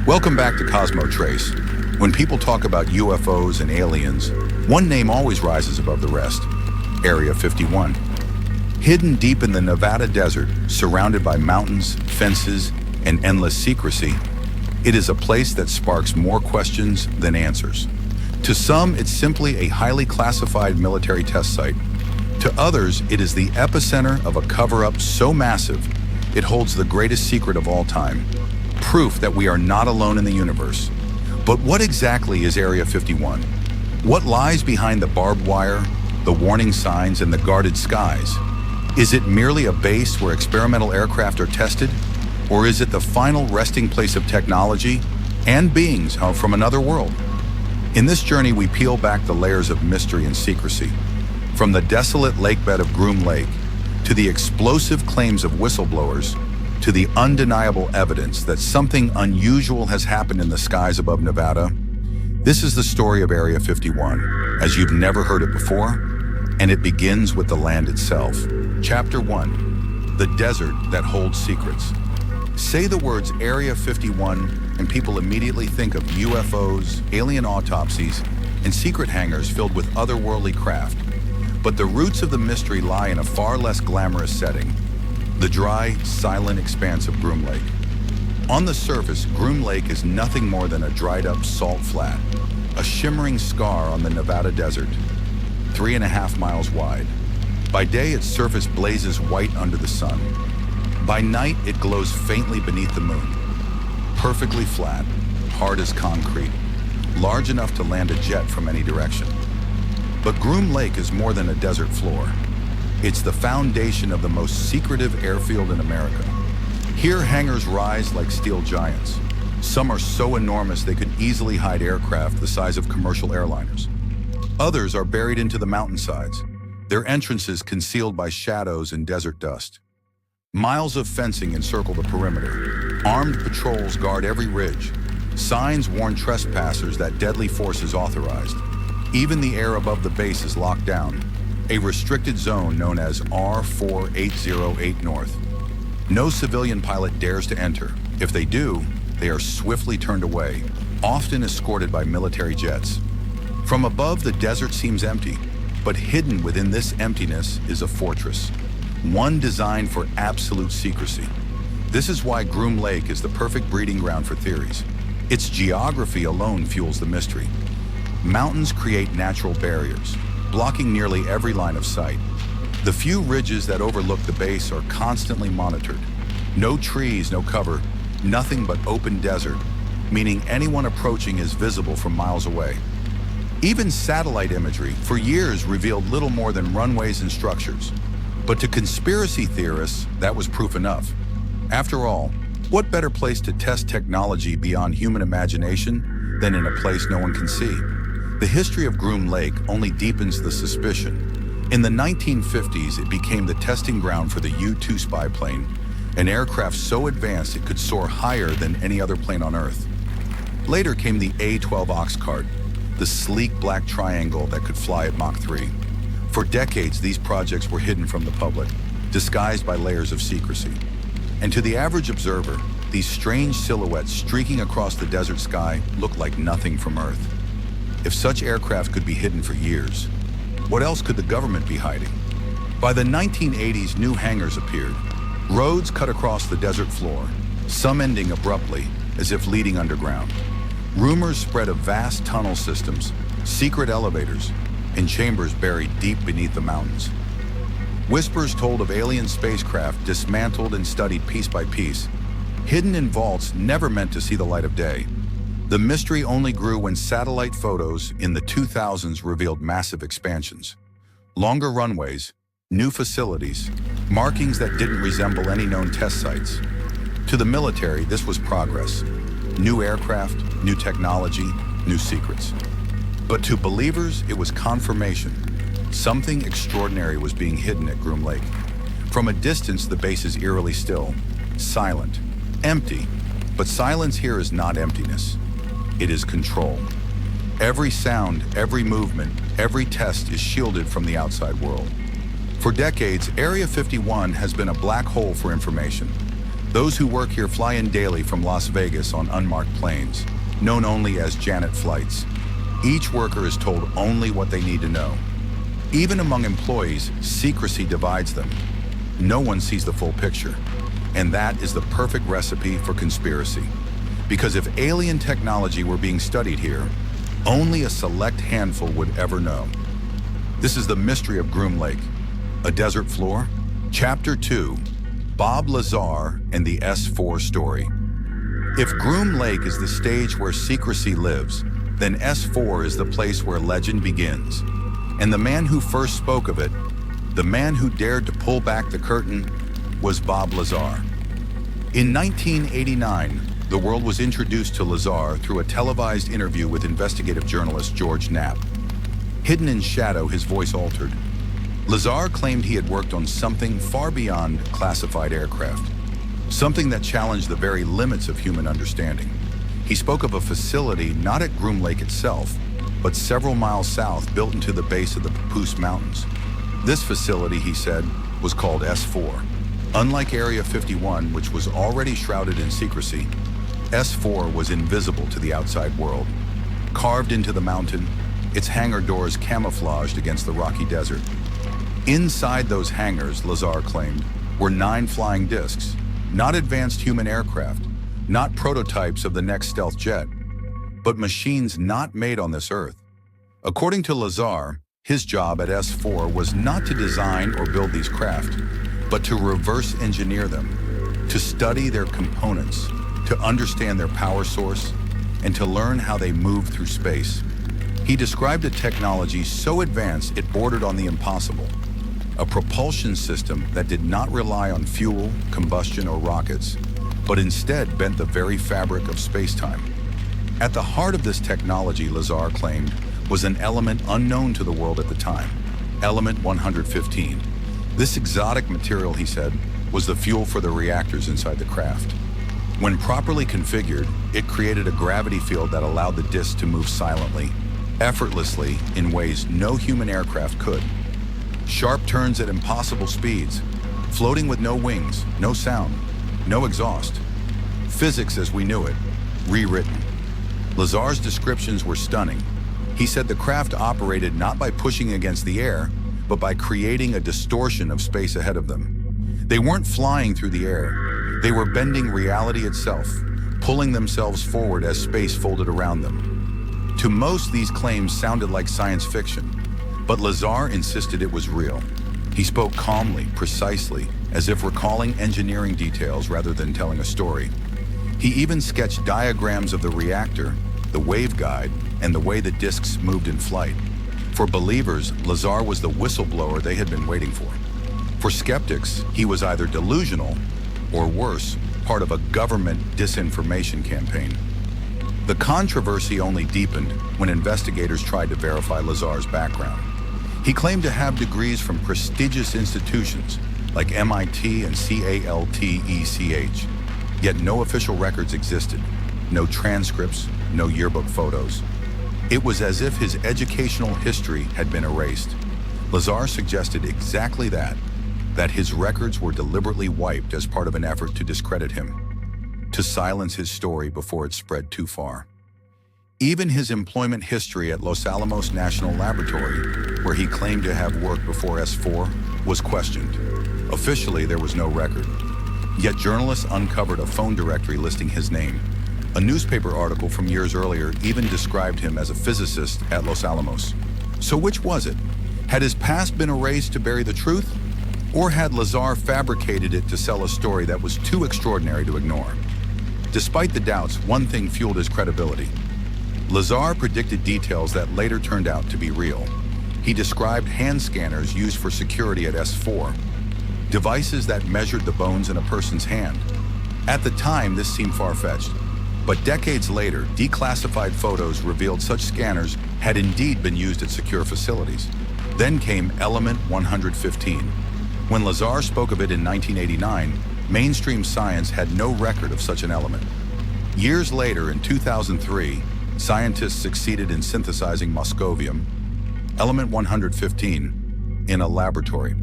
Welcome back to Cosmo Trace. When people talk about UFOs and aliens, one name always rises above the rest: Area 51. Hidden deep in the Nevada desert, surrounded by mountains, fences, and endless secrecy, it is a place that sparks more questions than answers. To some, it's simply a highly classified military test site. To others, it is the epicenter of a cover-up so massive, it holds the greatest secret of all time, proof that we are not alone in the universe. But what exactly is Area 51? What lies behind the barbed wire, the warning signs, and the guarded skies? Is it merely a base where experimental aircraft are tested? Or is it the final resting place of technology and beings from another world? In this journey, we peel back the layers of mystery and secrecy, from the desolate lakebed of Groom Lake, to the explosive claims of whistleblowers, to the undeniable evidence that something unusual has happened in the skies above Nevada. This is the story of Area 51, as you've never heard it before, and it begins with the land itself. Chapter 1, the desert that holds secrets. Say the words Area 51 and people immediately think of UFOs, alien autopsies, and secret hangars filled with otherworldly craft. But the roots of the mystery lie in a far less glamorous setting: the dry, silent expanse of Groom Lake. On the surface, Groom Lake is nothing more than a dried-up salt flat, a shimmering scar on the Nevada desert, 3.5 miles wide. By day, its surface blazes white under the sun. By night, it glows faintly beneath the moon. Perfectly flat, hard as concrete, large enough to land a jet from any direction. But Groom Lake is more than a desert floor. It's the foundation of the most secretive airfield in America. Here, hangars rise like steel giants. Some are so enormous they could easily hide aircraft the size of commercial airliners. Others are buried into the mountainsides, their entrances concealed by shadows and desert dust. Miles of fencing encircle the perimeter. Armed patrols guard every ridge. Signs warn trespassers that deadly force is authorized. Even the air above the base is locked down, a restricted zone known as R4808 North. No civilian pilot dares to enter. If they do, they are swiftly turned away, often escorted by military jets. From above, the desert seems empty, but hidden within this emptiness is a fortress, one designed for absolute secrecy. This is why Groom Lake is the perfect breeding ground for theories. Its geography alone fuels the mystery. Mountains create natural barriers, blocking nearly every line of sight. The few ridges that overlook the base are constantly monitored. No trees, no cover, nothing but open desert, meaning anyone approaching is visible from miles away. Even satellite imagery for years revealed little more than runways and structures. But to conspiracy theorists, that was proof enough. After all, what better place to test technology beyond human imagination than in a place no one can see? The history of Groom Lake only deepens the suspicion. In the 1950s, it became the testing ground for the U-2 spy plane, an aircraft so advanced it could soar higher than any other plane on Earth. Later came the A-12 Oxcart, the sleek black triangle that could fly at Mach 3. For decades, these projects were hidden from the public, disguised by layers of secrecy. And to the average observer, these strange silhouettes streaking across the desert sky looked like nothing from Earth. If such aircraft could be hidden for years, what else could the government be hiding? By the 1980s, new hangars appeared. Roads cut across the desert floor, some ending abruptly, as if leading underground. Rumors spread of vast tunnel systems, secret elevators, and chambers buried deep beneath the mountains. Whispers told of alien spacecraft dismantled and studied piece by piece, hidden in vaults never meant to see the light of day. The mystery only grew when satellite photos in the 2000s revealed massive expansions. Longer runways, new facilities, markings that didn't resemble any known test sites. To the military, this was progress. New aircraft, new technology, new secrets. But to believers, it was confirmation. Something extraordinary was being hidden at Groom Lake. From a distance, the base is eerily still, silent, empty. But silence here is not emptiness. It is control. Every sound, every movement, every test is shielded from the outside world. For decades, Area 51 has been a black hole for information. Those who work here fly in daily from Las Vegas on unmarked planes, known only as Janet flights. Each worker is told only what they need to know. Even among employees, secrecy divides them. No one sees the full picture. And that is the perfect recipe for conspiracy. Because if alien technology were being studied here, only a select handful would ever know. This is the mystery of Groom Lake, a desert floor. Chapter 2, Bob Lazar and the S4 story. If Groom Lake is the stage where secrecy lives, then S4 is the place where legend begins. And the man who first spoke of it, the man who dared to pull back the curtain, was Bob Lazar. In 1989, the world was introduced to Lazar through a televised interview with investigative journalist George Knapp. Hidden in shadow, his voice altered. Lazar claimed he had worked on something far beyond classified aircraft, something that challenged the very limits of human understanding. He spoke of a facility not at Groom Lake itself, but several miles south, built into the base of the Papoose Mountains. This facility, he said, was called S4. Unlike Area 51, which was already shrouded in secrecy, S4 was invisible to the outside world. Carved into the mountain, its hangar doors camouflaged against the rocky desert. Inside those hangars, Lazar claimed, were 9 flying discs, not advanced human aircraft, not prototypes of the next stealth jet, but machines not made on this Earth. According to Lazar, his job at S4 was not to design or build these craft, but to reverse engineer them, to study their components, to understand their power source, and to learn how they move through space. He described a technology so advanced it bordered on the impossible, a propulsion system that did not rely on fuel, combustion, or rockets, but instead bent the very fabric of space-time. At the heart of this technology, Lazar claimed, was an element unknown to the world at the time, element 115. This exotic material, he said, was the fuel for the reactors inside the craft. When properly configured, it created a gravity field that allowed the discs to move silently, effortlessly, in ways no human aircraft could. Sharp turns at impossible speeds, floating with no wings, no sound, no exhaust. Physics as we knew it, rewritten. Lazar's descriptions were stunning. He said the craft operated not by pushing against the air, but by creating a distortion of space ahead of them. They weren't flying through the air. They were bending reality itself, pulling themselves forward as space folded around them. To most, these claims sounded like science fiction, but Lazar insisted it was real. He spoke calmly, precisely, as if recalling engineering details rather than telling a story. He even sketched diagrams of the reactor, the waveguide, and the way the discs moved in flight. For believers, Lazar was the whistleblower they had been waiting for. For skeptics, he was either delusional, or worse, part of a government disinformation campaign. The controversy only deepened when investigators tried to verify Lazar's background. He claimed to have degrees from prestigious institutions like MIT and CALTECH, yet no official records existed, no transcripts, no yearbook photos. It was as if his educational history had been erased. Lazar suggested exactly that his records were deliberately wiped as part of an effort to discredit him, to silence his story before it spread too far. Even his employment history at Los Alamos National Laboratory, where he claimed to have worked before S4, was questioned. Officially, there was no record. Yet journalists uncovered a phone directory listing his name. A newspaper article from years earlier even described him as a physicist at Los Alamos. So which was it? Had his past been erased to bury the truth? Or had Lazar fabricated it to sell a story that was too extraordinary to ignore? Despite the doubts, one thing fueled his credibility. Lazar predicted details that later turned out to be real. He described hand scanners used for security at S4, devices that measured the bones in a person's hand. At the time, this seemed far-fetched, but decades later, declassified photos revealed such scanners had indeed been used at secure facilities. Then came Element 115. When Lazar spoke of it in 1989, mainstream science had no record of such an element. Years later, in 2003, scientists succeeded in synthesizing moscovium, element 115, in a laboratory.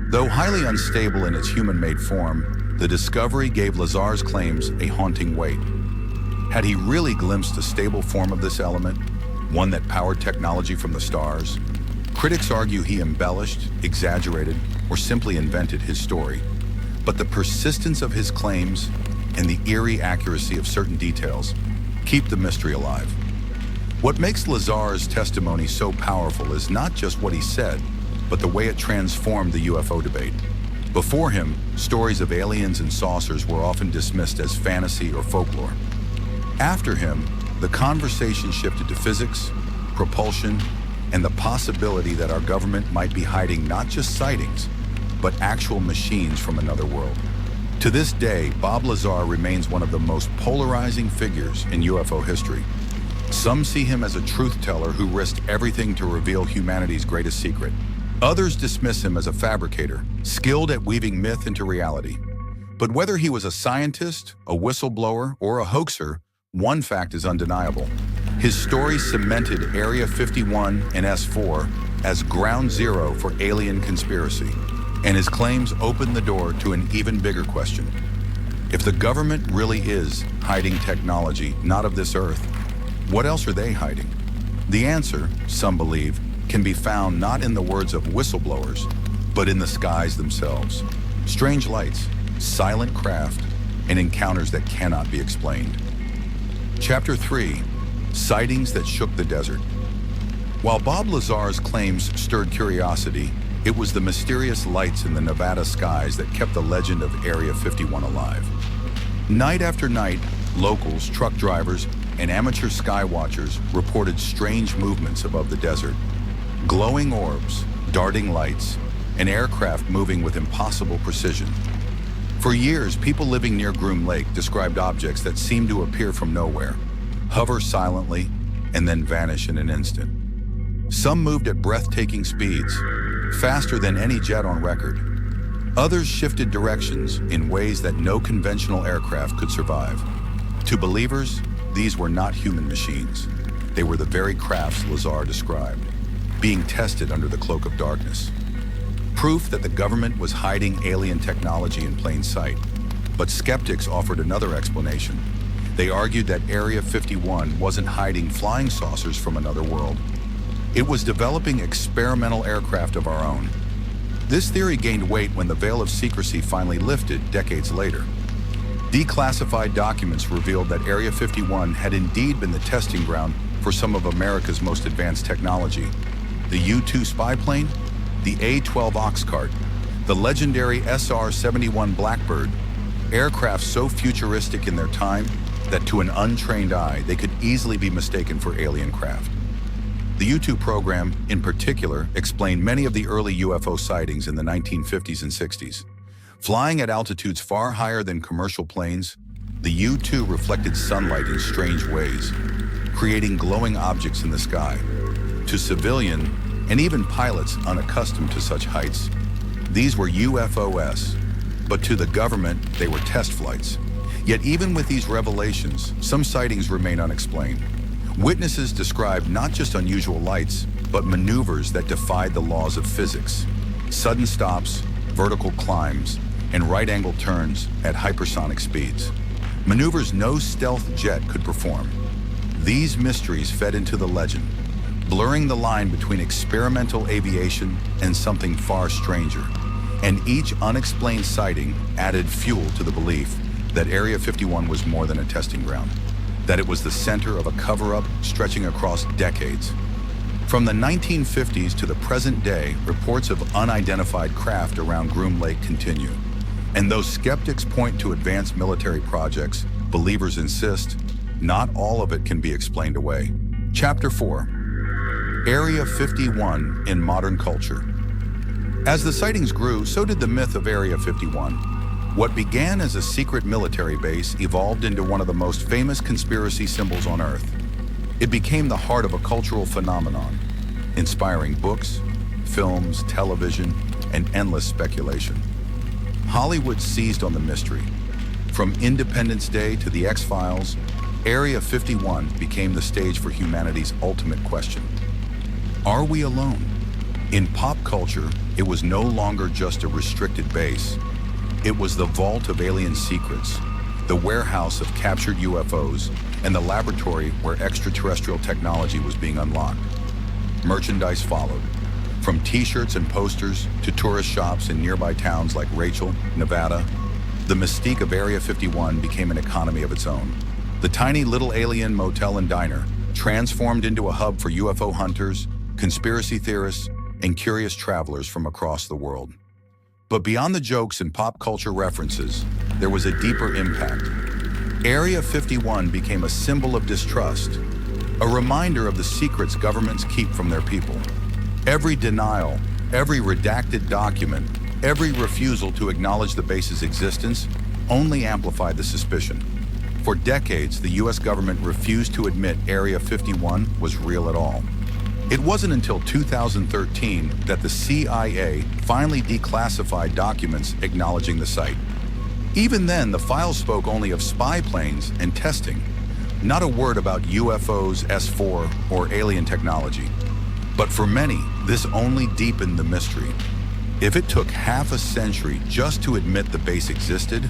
Though highly unstable in its human-made form, the discovery gave Lazar's claims a haunting weight. Had he really glimpsed a stable form of this element, one that powered technology from the stars? Critics argue he embellished, exaggerated, or simply invented his story. But the persistence of his claims and the eerie accuracy of certain details keep the mystery alive. What makes Lazar's testimony so powerful is not just what he said, but the way it transformed the UFO debate. Before him, stories of aliens and saucers were often dismissed as fantasy or folklore. After him, the conversation shifted to physics, propulsion, and the possibility that our government might be hiding not just sightings, but actual machines from another world. To this day, Bob Lazar remains one of the most polarizing figures in UFO history. Some see him as a truth teller who risked everything to reveal humanity's greatest secret. Others dismiss him as a fabricator, skilled at weaving myth into reality. But whether he was a scientist, a whistleblower, or a hoaxer, one fact is undeniable. His story cemented Area 51 and S4 as ground zero for alien conspiracy, and his claims opened the door to an even bigger question. If the government really is hiding technology not of this earth, what else are they hiding? The answer, some believe, can be found not in the words of whistleblowers, but in the skies themselves. Strange lights, silent craft, and encounters that cannot be explained. Chapter 3: Sightings that shook the desert. While Bob Lazar's claims stirred curiosity, it was the mysterious lights in the Nevada skies that kept the legend of Area 51 alive. Night after night, locals, truck drivers, and amateur sky watchers reported strange movements above the desert. Glowing orbs, darting lights, and aircraft moving with impossible precision. For years, people living near Groom Lake described objects that seemed to appear from nowhere, hover silently, and then vanish in an instant. Some moved at breathtaking speeds, faster than any jet on record. Others shifted directions in ways that no conventional aircraft could survive. To believers, these were not human machines. They were the very crafts Lazar described, being tested under the cloak of darkness. Proof that the government was hiding alien technology in plain sight. But skeptics offered another explanation. They argued that Area 51 wasn't hiding flying saucers from another world. It was developing experimental aircraft of our own. This theory gained weight when the veil of secrecy finally lifted decades later. Declassified documents revealed that Area 51 had indeed been the testing ground for some of America's most advanced technology. The U-2 spy plane, the A-12 ox cart, the legendary SR-71 Blackbird, aircraft so futuristic in their time that to an untrained eye, they could easily be mistaken for alien craft. The U-2 program, in particular, explained many of the early UFO sightings in the 1950s and 60s. Flying at altitudes far higher than commercial planes, the U-2 reflected sunlight in strange ways, creating glowing objects in the sky. To civilian and even pilots unaccustomed to such heights, these were UFOs, but to the government, they were test flights. Yet even with these revelations, some sightings remain unexplained. Witnesses described not just unusual lights, but maneuvers that defied the laws of physics. Sudden stops, vertical climbs, and right-angle turns at hypersonic speeds. Maneuvers no stealth jet could perform. These mysteries fed into the legend, blurring the line between experimental aviation and something far stranger. And each unexplained sighting added fuel to the belief that Area 51 was more than a testing ground, that it was the center of a cover-up stretching across decades. From the 1950s to the present day, reports of unidentified craft around Groom Lake continue. And though skeptics point to advanced military projects, believers insist not all of it can be explained away. Chapter 4: Area 51 in Modern Culture. As the sightings grew, so did the myth of Area 51. What began as a secret military base evolved into one of the most famous conspiracy symbols on Earth. It became the heart of a cultural phenomenon, inspiring books, films, television, and endless speculation. Hollywood seized on the mystery. From Independence Day to The X-Files, Area 51 became the stage for humanity's ultimate question. Are we alone? In pop culture, it was no longer just a restricted base. It was the vault of alien secrets, the warehouse of captured UFOs, and the laboratory where extraterrestrial technology was being unlocked. Merchandise followed, from t-shirts and posters to tourist shops in nearby towns like Rachel, Nevada. The mystique of Area 51 became an economy of its own. The tiny little alien motel and diner transformed into a hub for UFO hunters, conspiracy theorists, and curious travelers from across the world. But beyond the jokes and pop culture references, there was a deeper impact. Area 51 became a symbol of distrust, a reminder of the secrets governments keep from their people. Every denial, every redacted document, every refusal to acknowledge the base's existence only amplified the suspicion. For decades, the US government refused to admit Area 51 was real at all. It wasn't until 2013 that the CIA finally declassified documents acknowledging the site. Even then, the files spoke only of spy planes and testing, not a word about UFOs, S4, or alien technology. But for many, this only deepened the mystery. If it took half a century just to admit the base existed,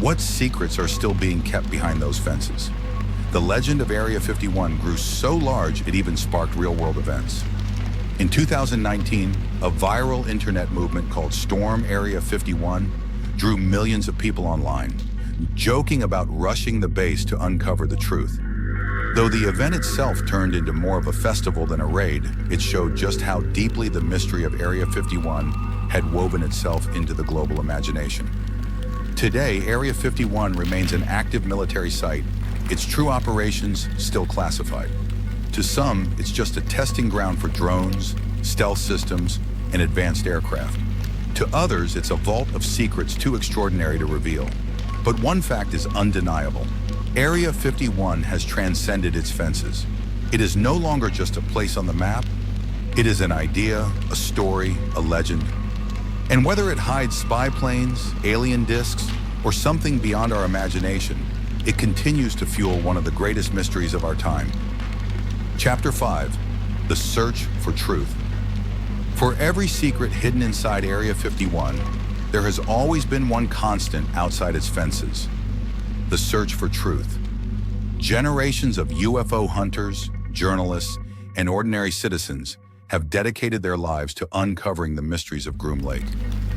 what secrets are still being kept behind those fences? The legend of Area 51 grew so large it even sparked real-world events. In 2019, a viral internet movement called Storm Area 51 drew millions of people online, joking about rushing the base to uncover the truth. Though the event itself turned into more of a festival than a raid, it showed just how deeply the mystery of Area 51 had woven itself into the global imagination. Today, Area 51 remains an active military site, its true operations still classified. To some, it's just a testing ground for drones, stealth systems, and advanced aircraft. To others, it's a vault of secrets too extraordinary to reveal. But one fact is undeniable. Area 51 has transcended its fences. It is no longer just a place on the map. It is an idea, a story, a legend. And whether it hides spy planes, alien discs, or something beyond our imagination, it continues to fuel one of the greatest mysteries of our time. Chapter 5, The Search for Truth. For every secret hidden inside Area 51, there has always been one constant outside its fences: the search for truth. Generations of UFO hunters, journalists, and ordinary citizens have dedicated their lives to uncovering the mysteries of Groom Lake.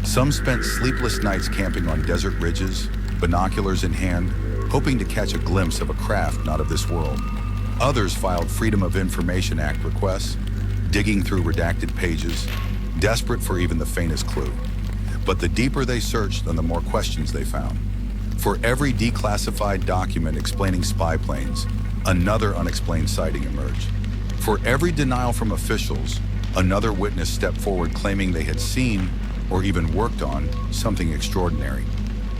Some spent sleepless nights camping on desert ridges, binoculars in hand, hoping to catch a glimpse of a craft not of this world. Others filed Freedom of Information Act requests, digging through redacted pages, desperate for even the faintest clue. But the deeper they searched, the more questions they found. For every declassified document explaining spy planes, another unexplained sighting emerged. For every denial from officials, another witness stepped forward claiming they had seen, or even worked on, something extraordinary.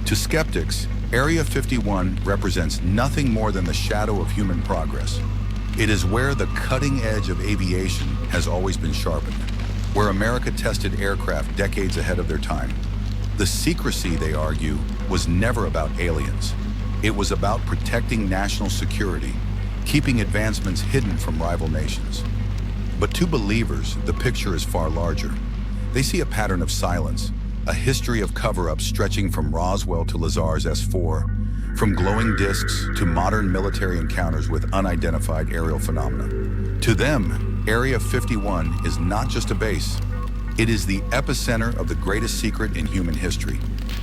To skeptics, Area 51 represents nothing more than the shadow of human progress. It is where the cutting edge of aviation has always been sharpened, where America tested aircraft decades ahead of their time. The secrecy, they argue, was never about aliens. It was about protecting national security, keeping advancements hidden from rival nations. But to believers, the picture is far larger. They see a pattern of silence, a history of cover-ups stretching from Roswell to Lazar's S4, from glowing discs to modern military encounters with unidentified aerial phenomena. To them, Area 51 is not just a base. It is the epicenter of the greatest secret in human history.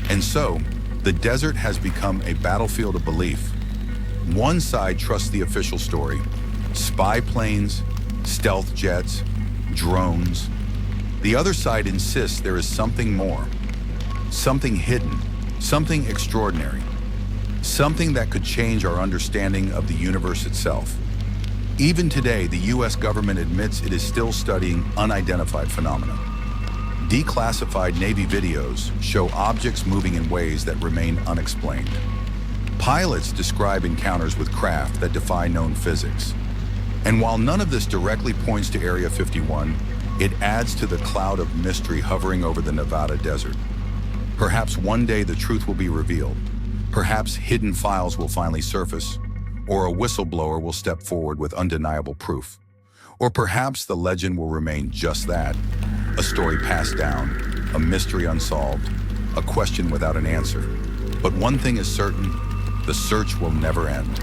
And so, the desert has become a battlefield of belief. One side trusts the official story: spy planes, stealth jets, drones. The other side insists there is something more, something hidden, something extraordinary, something that could change our understanding of the universe itself. Even today, the US government admits it is still studying unidentified phenomena. Declassified Navy videos show objects moving in ways that remain unexplained. Pilots describe encounters with craft that defy known physics. And while none of this directly points to Area 51, it adds to the cloud of mystery hovering over the Nevada desert. Perhaps one day the truth will be revealed. Perhaps hidden files will finally surface, or a whistleblower will step forward with undeniable proof. Or perhaps the legend will remain just that: a story passed down, a mystery unsolved, a question without an answer. But one thing is certain, the search will never end.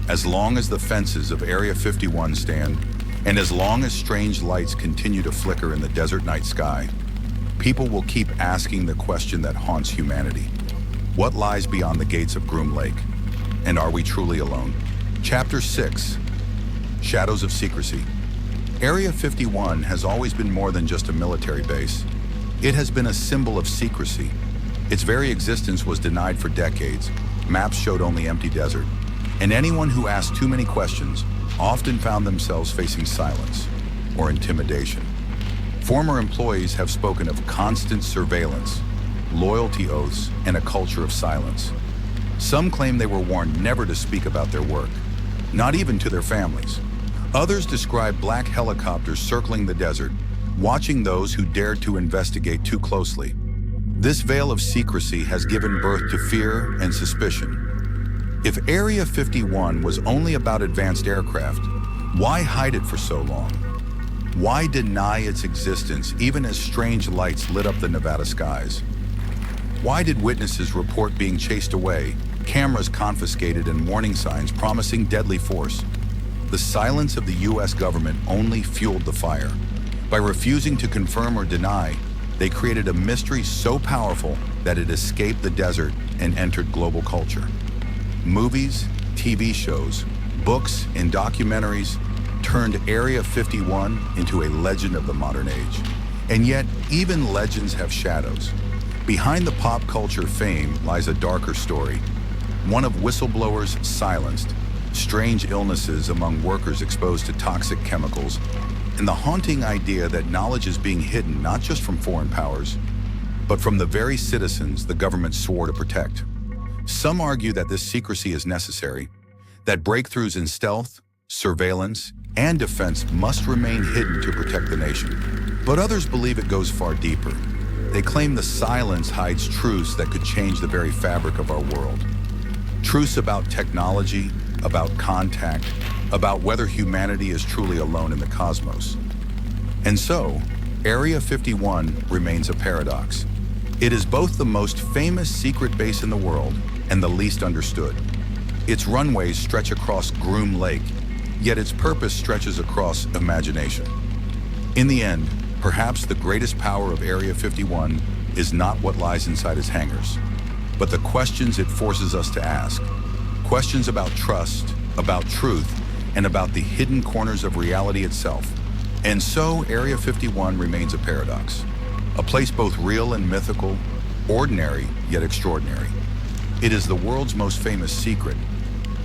As long as the fences of Area 51 stand, and as long as strange lights continue to flicker in the desert night sky, people will keep asking the question that haunts humanity. What lies beyond the gates of Groom Lake? And are we truly alone? Chapter 6, Shadows of Secrecy. Area 51 has always been more than just a military base. It has been a symbol of secrecy. Its very existence was denied for decades. Maps showed only empty desert. And anyone who asked too many questions often found themselves facing silence or intimidation. Former employees have spoken of constant surveillance, loyalty oaths, and a culture of silence. Some claim they were warned never to speak about their work, not even to their families. Others describe black helicopters circling the desert, watching those who dared to investigate too closely. This veil of secrecy has given birth to fear and suspicion. If Area 51 was only about advanced aircraft, why hide it for so long? Why deny its existence even as strange lights lit up the Nevada skies? Why did witnesses report being chased away, cameras confiscated, and warning signs promising deadly force? The silence of the U.S. government only fueled the fire. By refusing to confirm or deny, they created a mystery so powerful that it escaped the desert and entered global culture. Movies, TV shows, books, and documentaries turned Area 51 into a legend of the modern age. And yet, even legends have shadows. Behind the pop culture fame lies a darker story, one of whistleblowers silenced, strange illnesses among workers exposed to toxic chemicals, and the haunting idea that knowledge is being hidden not just from foreign powers, but from the very citizens the government swore to protect. Some argue that this secrecy is necessary, that breakthroughs in stealth, surveillance, and defense must remain hidden to protect the nation. But others believe it goes far deeper. They claim the silence hides truths that could change the very fabric of our world. Truths about technology, about contact, about whether humanity is truly alone in the cosmos. And so, Area 51 remains a paradox. It is both the most famous secret base in the world and the least understood. Its runways stretch across Groom Lake, yet its purpose stretches across imagination. In the end, perhaps the greatest power of Area 51 is not what lies inside its hangars, but the questions it forces us to ask. Questions about trust, about truth, and about the hidden corners of reality itself. And so, Area 51 remains a paradox. A place both real and mythical, ordinary yet extraordinary. It is the world's most famous secret,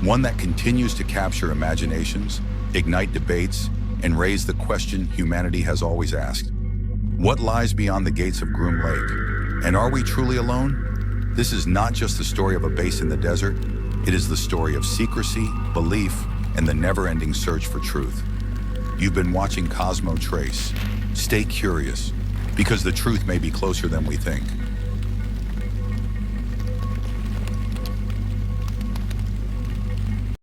one that continues to capture imaginations, ignite debates, and raise the question humanity has always asked. What lies beyond the gates of Groom Lake? And are we truly alone? This is not just the story of a base in the desert, it is the story of secrecy, belief, and the never-ending search for truth. You've been watching Cosmo Trace. Stay curious, because the truth may be closer than we think.